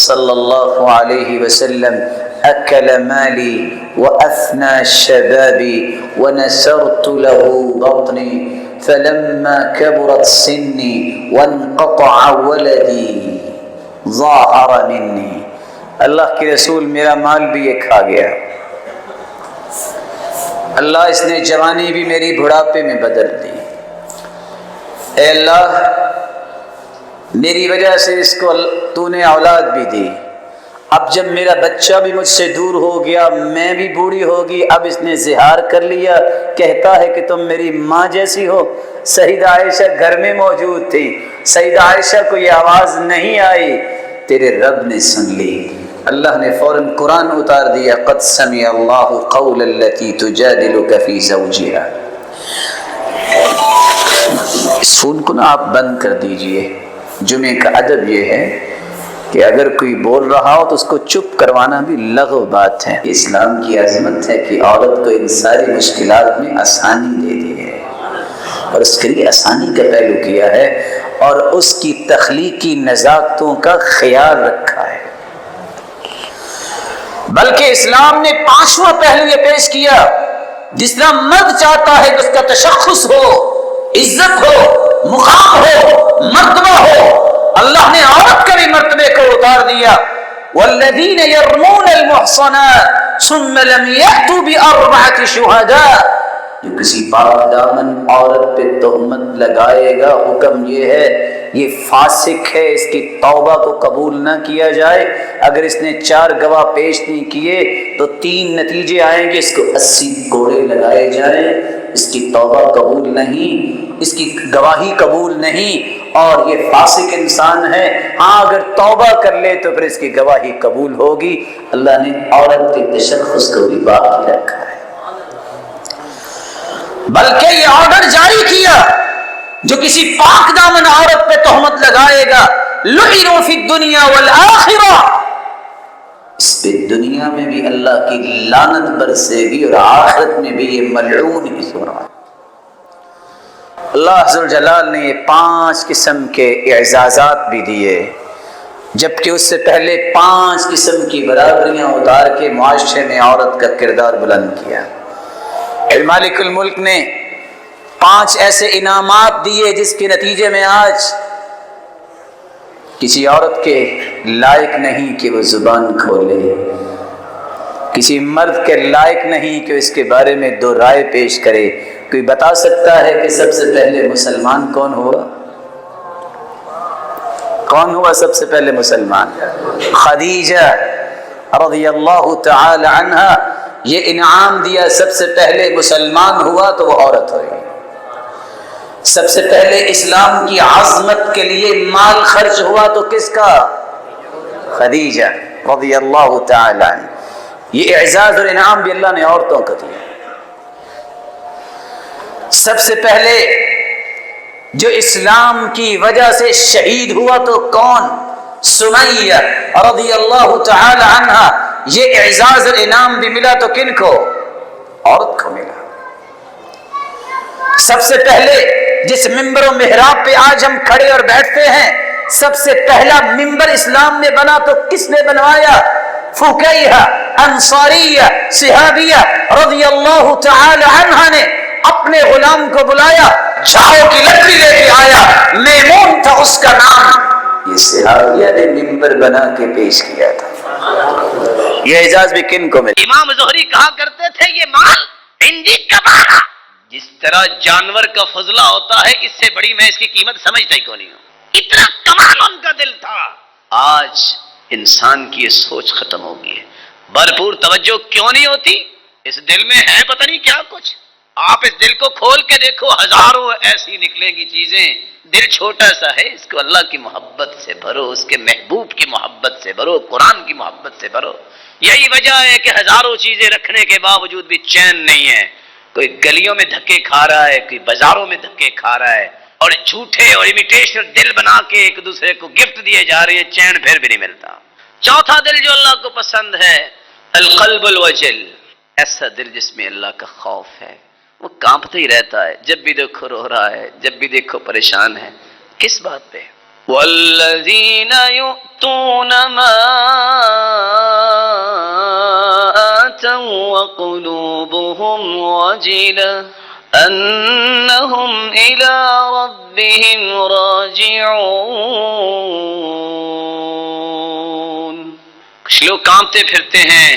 صلی اللہ علیہ وسلم اکل مالی وافنى شبابی ونسرت له بطنی فلما كبرت سنی وانقطع ولدی ظاہر منی. اللہ کے رسول میرا مال بھی یہ کھا گیا، اللہ اس نے جوانی بھی میری بڑھاپے میں بدل دی. اے اللہ میری وجہ سے اس کو تو نے اولاد بھی دی، اب جب میرا بچہ بھی مجھ سے دور ہو گیا، میں بھی بوڑھی ہوگی، اب اس نے زہار کر لیا، کہتا ہے کہ تم میری ماں جیسی ہو. سیدہ عائشہ گھر میں موجود تھی، سیدہ عائشہ کو یہ آواز نہیں آئی، تیرے رب نے سن لی. اللہ نے فوراً قرآن اتار دیا، قد سمع اللہ قول التی تجادلک فی زوجہا. اس فون کو نا آپ بند کر دیجئے. جمعے کا ادب یہ ہے کہ اگر کوئی بول رہا ہو تو اس کو چپ کروانا بھی لغو بات ہے. اسلام کی عظمت ہے کہ عورت کو ان ساری مشکلات میں آسانی دے دی ہے، اور اس کے لیے آسانی کا پہلو کیا ہے، اور اس کی تخلیقی نزاکتوں کا خیال رکھا ہے. بلکہ اسلام نے پانچواں پہلو یہ پیش کیا، جس طرح مرد چاہتا ہے کہ اس کا تشخص ہو، عزت ہو، مقام ہو، مرتبہ ہو، اللہ نے عورت کے بھی مرتبے کو اتار دیا. والذین یرمون المحصنات ثم لم یأتوا بأربعة شہداء. جو کسی پاک دامن عورت پہ تہمت لگائے گا، حکم یہ ہے یہ فاسق ہے، اس کی توبہ کو قبول نہ کیا جائے. اگر اس نے 4 گواہ پیش نہیں کیے تو 3 نتیجے آئیں گے، اس کو 80 کوڑے لگائے جائیں، اس کی توبہ قبول نہیں، اس کی گواہی قبول نہیں، اور یہ فاسق انسان ہے. ہاں اگر توبہ کر لے تو پھر اس کی گواہی قبول ہوگی. اللہ نے عورت کے تشخص کو بھی باقی رکھا ہے، بلکہ یہ آرڈر جاری کیا، جو کسی پاک دامن عورت پہ تہمت لگائے گا، لعنوا فی الدنیا والآخرہ، اس پہ دنیا میں بھی اللہ کی لعنت برسے گی اور آخرت میں بھی یہ ملعون ہی ہو رہا ہے. اللہ ذو الجلال نے یہ 5 قسم کے اعزازات بھی دیے، جبکہ اس سے پہلے 5 قسم کی برابریاں اتار کے معاشرے میں عورت کا کردار بلند کیا. مالک الملک نے 5 ایسے انعامات دیے جس کے نتیجے میں آج کسی عورت کے لائق نہیں کہ وہ زبان کھولے، کسی مرد کے لائق نہیں کہ اس کے بارے میں 2 رائے پیش کرے. کوئی بتا سکتا ہے کہ سب سے پہلے مسلمان کون ہوا؟ کون ہوا سب سے پہلے مسلمان؟ خدیجہ رضی اللہ تعالی عنہا. یہ انعام دیا، سب سے پہلے مسلمان ہوا تو وہ عورت ہوئی. سب سے پہلے اسلام کی عظمت کے لیے مال خرچ ہوا تو کس کا؟ خدیجہ رضی اللہ تعالی عنہ. یہ اعزاز اور انعام بھی اللہ نے عورتوں کو دیا. سب سے پہلے جو اسلام کی وجہ سے شہید ہوا تو کون؟ سمیہ رضی اللہ تعالی عنہا. یہ اعزاز اور انعام بھی ملا تو کن کو؟ عورت کو ملا. سب سے پہلے جس ممبر و محراب پہ آج ہم کھڑے اور بیٹھتے ہیں، سب سے پہلا ممبر اسلام میں بنا تو کس نے بنوایا؟ فقیہ انصاریہ صحابیہ رضی اللہ تعالی عنہا نے اپنے غلام کو بلایا، جھاؤ کی لکڑی لے کے آیا، میمون تھا اس کا نام. یہ صحابیہ نے ممبر بنا کے پیش کیا تھا. یہ اعزاز بھی کن کو ملا؟ امام زہری کہا کرتے تھے یہ مال ہندی کمانا. جس طرح جانور کا فضلہ ہوتا ہے، اس سے بڑی میں اس کی قیمت سمجھتا ہی کو نہیں ہوں. اتنا کمال ان کا دل تھا. آج انسان کی یہ سوچ ختم ہو گئی ہے. بھرپور توجہ کیوں نہیں ہوتی؟ اس دل میں ہے پتہ نہیں کیا کچھ. آپ اس دل کو کھول کے دیکھو، ہزاروں ایسی نکلیں گی چیزیں. دل چھوٹا سا ہے، اس کو اللہ کی محبت سے بھرو، اس کے محبوب کی محبت سے بھرو، قرآن کی محبت سے بھرو. یہی وجہ ہے کہ ہزاروں چیزیں رکھنے کے باوجود بھی چین نہیں ہے. کوئی گلیوں میں دھکے کھا رہا ہے، کوئی بازاروں میں دھکے کھا رہا ہے، اور جھوٹے اور امیٹیشن دل بنا کے ایک دوسرے کو گفٹ دیے جا رہے ہیں. چین پھر بھی نہیں ملتا. چوتھا دل جو اللہ کو پسند ہے، القلب الوجل، ایسا دل جس میں اللہ کا خوف ہے. وہ کانپتا ہی رہتا ہے، جب بھی دیکھو رو رہا ہے، جب بھی دیکھو پریشان ہے. کس بات پہ؟ والذین یؤتون ما آتوا وقلوبهم وجلة انہم الی ربهم راجعون. کچھ لوگ کانپتے پھرتے ہیں،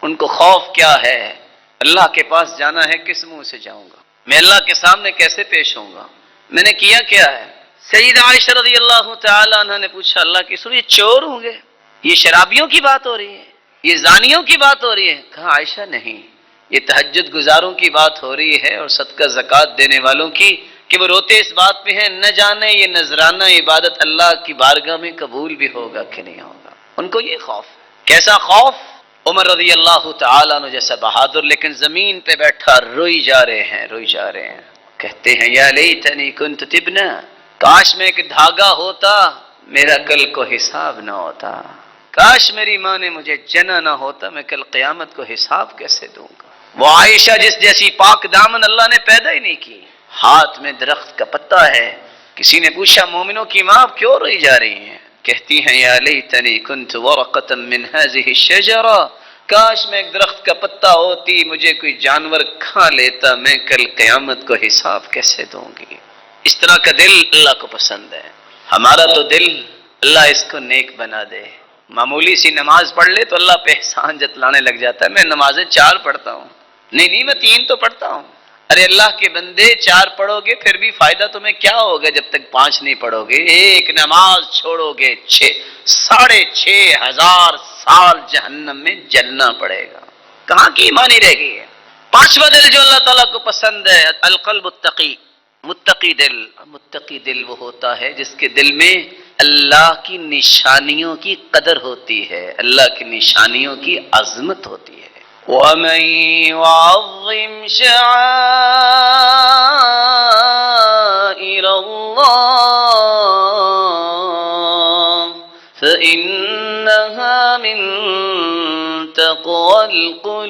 ان کو خوف کیا ہے؟ اللہ کے پاس جانا ہے، کس منہ سے جاؤں گا؟ میں اللہ کے سامنے کیسے پیش ہوں گا؟ میں نے کیا کیا ہے؟ سیدہ عائشہ رضی اللہ تعالی عنہ نے پوچھا، اللہ کے رسول یہ چور ہوں گے؟ یہ شرابیوں کی بات ہو رہی ہے؟ یہ زانیوں کی بات ہو رہی ہے؟ کہا عائشہ نہیں، یہ تہجد گزاروں کی بات ہو رہی ہے اور صدقہ زکوٰۃ دینے والوں کی، کہ وہ روتے اس بات پہ ہیں نہ جانے یہ نذرانہ عبادت اللہ کی بارگاہ میں قبول بھی ہوگا کہ نہیں ہوگا. ان کو یہ خوف. کیسا خوف؟ عمر رضی اللہ تعالیٰ عنہ جیسا بہادر لیکن زمین پہ بیٹھا روئی جا رہے ہیں، روئی جا رہے ہیں. کہتے ہیں یا لیتنی کنت تبنا، کاش میں ایک دھاگا ہوتا میرا کل کو حساب نہ ہوتا. کاش میری ماں نے مجھے جنا نہ ہوتا، میں کل قیامت کو حساب کیسے دوں گا. وہ عائشہ جس جیسی پاک دامن اللہ نے پیدا ہی نہیں کی، ہاتھ میں درخت کا پتا ہے. کسی نے پوچھا مومنوں کی ماں آپ کیوں روئی جا رہی ہیں؟ کہتی ہیں یا لیتنی کنت ورقۃ من هذه الشجرہ، کاش میں ایک درخت کا پتا ہوتی، مجھے کوئی جانور کھا لیتا، میں کل قیامت کو حساب کیسے دوں گی. اس طرح کا دل اللہ کو پسند ہے. ہمارا تو دل اللہ اس کو نیک بنا دے. معمولی سی نماز پڑھ لے تو اللہ پہ احسان جتلانے لگ جاتا ہے. میں نمازیں 4 پڑھتا ہوں، نہیں میں 3 تو پڑھتا ہوں. ارے اللہ کے بندے 4 پڑھو گے پھر بھی فائدہ تمہیں کیا ہوگا جب تک 5 نہیں پڑھو گے. ایک نماز چھوڑو گے 6,500 سال جہنم میں جلنا پڑے گا. کہاں کی ایمانی رہ گئی ہے؟ 5واں دل جو اللہ تعالیٰ کو پسند ہے، القلب التقی، متقی دل. متقی دل وہ ہوتا ہے جس کے دل میں اللہ کی نشانیوں کی قدر ہوتی ہے، اللہ کی نشانیوں کی عظمت ہوتی ہے. وَمَن يُعَظِّمْ شَعَائِرَ اللَّهِ فَإِنَّهَا مِن تَقْوَى الْقُلُوبِ.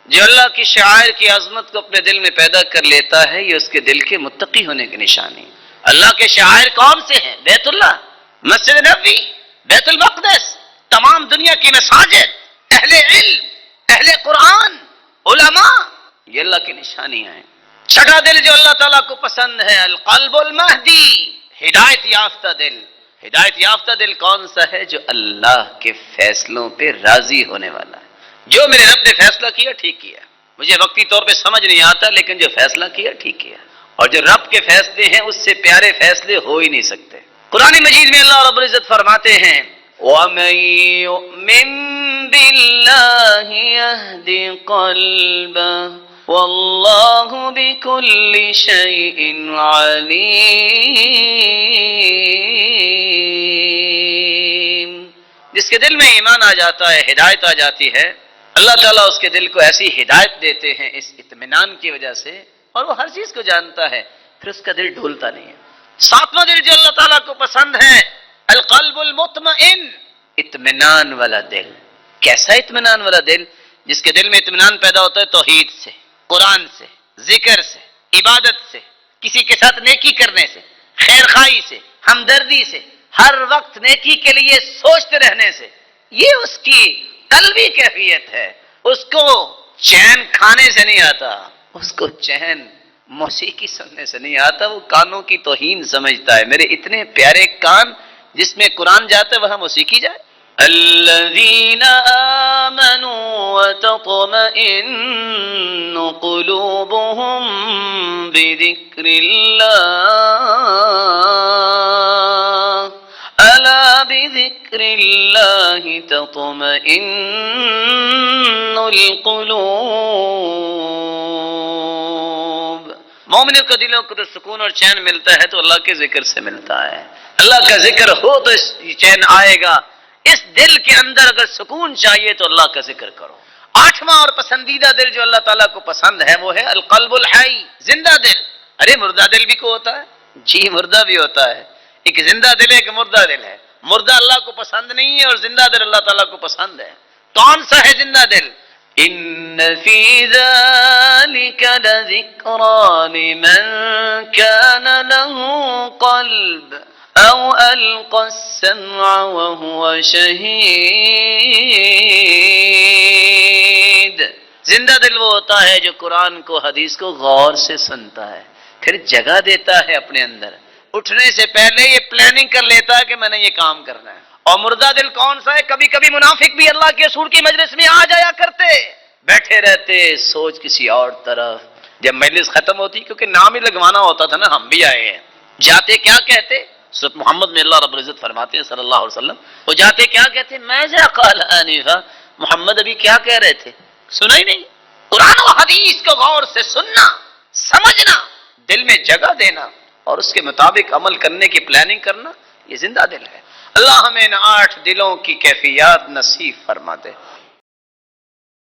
جو اللہ کی شعائر کی عظمت کو اپنے دل میں پیدا کر لیتا ہے، یہ اس کے دل کے متقی ہونے کی نشانی. اللہ کے شعائر کون سے ہیں؟ بیت اللہ، مسجد نبوی، بیت المقدس، تمام دنیا کی مساجد، اہل علم، اہل قرآن، علماء، یہ اللہ کی نشانیاں ہیں. 6واں دل جو اللہ تعالیٰ کو پسند ہے، القلب المہدی، ہدایت یافتہ دل. ہدایت یافتہ دل کون سا ہے؟ جو اللہ کے فیصلوں پہ راضی ہونے والا ہے. جو میرے رب نے فیصلہ کیا ٹھیک کیا، مجھے وقتی طور پہ سمجھ نہیں آتا لیکن جو فیصلہ کیا ٹھیک کیا. اور جو رب کے فیصلے ہیں اس سے پیارے فیصلے ہو ہی نہیں سکتے. قرآن مجید میں اللہ رب العزت فرماتے ہیں وَمَن يُؤْمِن بِاللَّهِ يَهْدِ قَلْبَهُ وَاللَّهُ بِكُلِّ شَيْءٍ عَلِيمٌ. جس کے دل میں ایمان آ جاتا ہے، ہدایت آ جاتی ہے، اللہ تعالیٰ اس کے دل کو ایسی ہدایت دیتے ہیں اس اطمینان کی وجہ سے، اور وہ ہر چیز کو جانتا ہے، پھر اس کا دل ڈھولتا نہیں ہے. 7واں دل جو اللہ تعالیٰ کو پسند ہے، القلب المطمئن، اطمینان والا دل. کیسا اطمینان والا دل؟ جس کے دل میں اطمینان پیدا ہوتا ہے توحید سے، قرآن سے، ذکر سے، عبادت سے، کسی کے ساتھ نیکی کرنے سے، خیر خواہی سے، ہمدردی سے، ہر وقت نیکی کے لیے سوچتے رہنے سے. یہ اس کی قلبی کیفیت ہے. اس کو چین کھانے سے نہیں آتا، اس کو چین موسیقی سننے سے نہیں آتا. وہ کانوں کی توہین سمجھتا ہے. میرے اتنے پیارے کان جس میں قرآن جاتا ہے وہاں موسیقی جائے. الذین آمنوا وتطمئن قلوبهم بذکر اللہ الا بذکر اللہ تطمئن القلوب. مومنوں کے دلوں کو تو سکون اور چین ملتا ہے تو اللہ کے ذکر سے ملتا ہے. اللہ کا ذکر ہو تو چین آئے گا. اس دل کے اندر اگر سکون چاہیے تو اللہ کا ذکر کرو. 8واں اور پسندیدہ دل جو اللہ تعالیٰ کو پسند ہے وہ ہے القلب الحی، زندہ دل. ارے مردہ دل بھی کو ہوتا ہے؟ جی مردہ بھی ہوتا ہے. ایک زندہ دل ہے، ایک مردہ دل ہے. مردہ اللہ کو پسند نہیں ہے اور زندہ دل اللہ تعالیٰ کو پسند ہے. کون سا ہے زندہ دل؟ ان إن في ذلك لذكرى لمن كان له قلب أو ألقى السمع وهو شهيد. زندہ دل وہ ہوتا ہے جو قرآن کو حدیث کو غور سے سنتا ہے، پھر جگہ دیتا ہے اپنے اندر، اٹھنے سے پہلے یہ پلاننگ کر لیتا ہے کہ میں نے یہ کام کرنا ہے. اور مردہ دل کون سا ہے؟ کبھی کبھی منافق بھی اللہ کے رسول کی مجلس میں آ جایا کرتے، بیٹھے رہتے سوچ کسی اور طرف. جب مجلس ختم ہوتی، کیونکہ نام ہی لگوانا ہوتا تھا نا، ہم بھی آئے ہیں، جاتے کیا کہتے؟ سورۃ محمد میں اللہ رب العزت فرماتے ہیں صلی اللہ علیہ وسلم، وہ جاتے کیا کہتے؟ ماذا قال آنفا، محمد ابھی کیا کہہ رہے تھے؟ سنا ہی نہیں. قرآن و حدیث کو غور سے سننا، سمجھنا، دل میں جگہ دینا اور اس کے مطابق عمل کرنے کی پلاننگ کرنا، یہ زندہ دل ہے. اللہ ہمیں ان 8 دلوں کی کیفیات نصیب فرما دے.